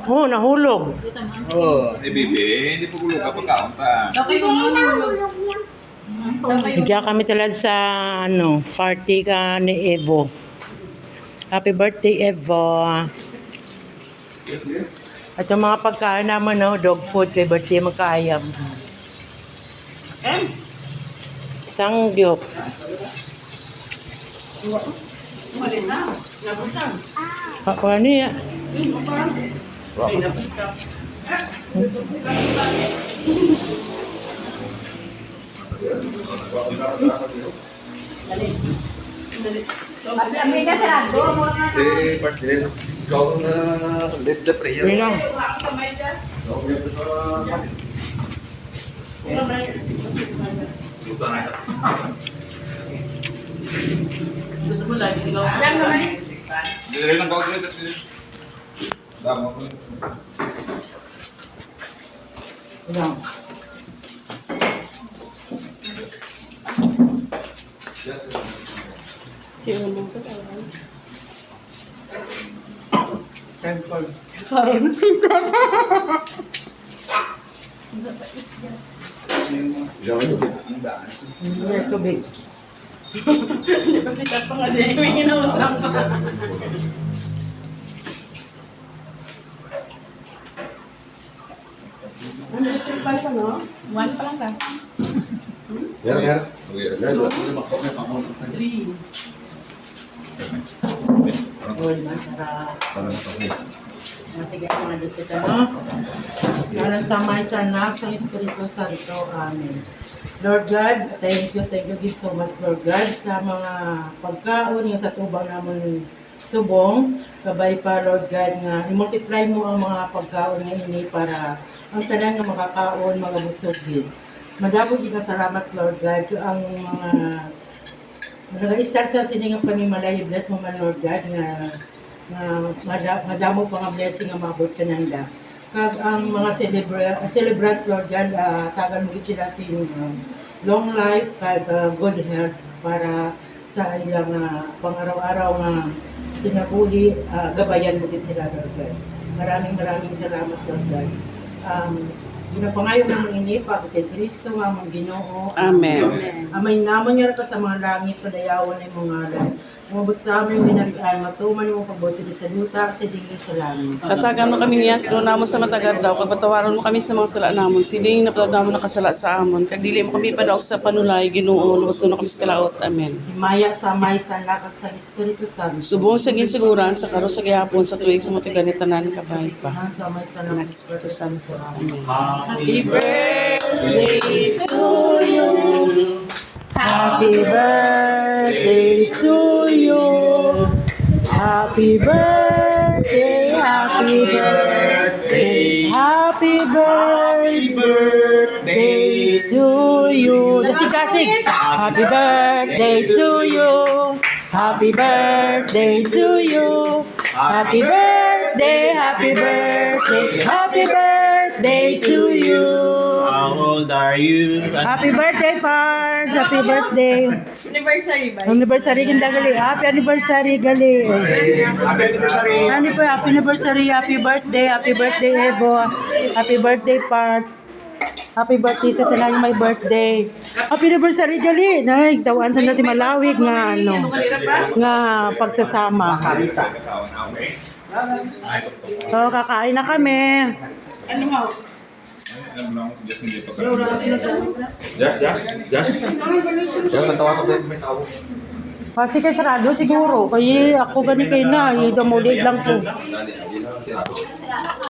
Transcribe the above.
Oh, nahulog. Oh, bibi, hindi po gulo ka pagkaunta. Okay po Diyan kami talad sa party ka ni Evo. Happy birthday, Evo. At yung mga pagkain naman, dog food, kay birthday magkaayam. Sangyup. Ano niya? Eh, partner, ikaw na lead the prayer. Bilang. Gusto mo lang, ikaw. Hindi rin ang gagawin at dama ko. Bilang. Hindi, tubig. Kasi ka pa nga din, may inausap ka. One pa lang ka. Yan. Uy, masarap. Para makapit. Sige, mga dito Para sa may sanak sa Espiritu Santo. Amen. Lord God, thank you so much, Lord God, sa mga pagkaon nga sa tubang naman subong. Kabay pa, Lord God, nga i-multiply mo ang mga pagkaon nga ini para ang tanan nga makakaon, mga busog. Madabog ka salamat, Lord God, ang mga nag-start sa siningang panimalay, bless mo man, Lord God, nga madamo pa nga blessing nga maabot ka nanda. Kag ang mga celebrant, Lord God, tagan mo sila sa long life, kag good health para sa ilang pang-araw-araw nga kinabuhi, gabayan mo din sila, Lord God. Maraming salamat, Lord God. Ginapangayo naman ini, pagod kay Kristo, nga mga Ginoo. Amen. Amay naman niya ka sa mga langit, padayawan ay mga alam. Umabot sa amin, minarigaan, matuman yung pagbuti sa luta, sa digil sa langit. Tatagan mo kami niya, silo namo sa matagad daw, pagpatawaran mo kami sa mga sala namon, siling na patawad mo nakasala sa amon, kagdili mo kami padaog sa panulay, Ginoo, luwas na kami sa kalaot. Amen. Himaya sa may sanlak at sa Espiritu Santo. Subong sa ginsiguran, sa karo sa gihapon, sa tuig sa matugan ni tanan kabay pa. Sa may sanlak at Espiritu Santo. Amen. Happy birthday to you. Happy birthday to you. Happy birthday, happy birthday, happy birthday to you. Dasig-dasig. Happy birthday to you. Happy birthday to you. Happy birthday, happy birthday, happy birthday to you. How old are you? Happy birthday, Pards! Happy birthday! Anniversary ba? Anniversary kinda gali. Happy anniversary gali. Happy anniversary! Happy anniversary, happy birthday Evo. Happy birthday, Pards. Happy birthday sa tanan may birthday. Happy anniversary gali. Nay, tawaan sa na si Malawig nga nga pagsasama. So, kakain na kami. Ano mo? Just, natawa ko ba may tao? Kasi kay sarado siguro. Kaya ako gani kay na. Idamulid lang po.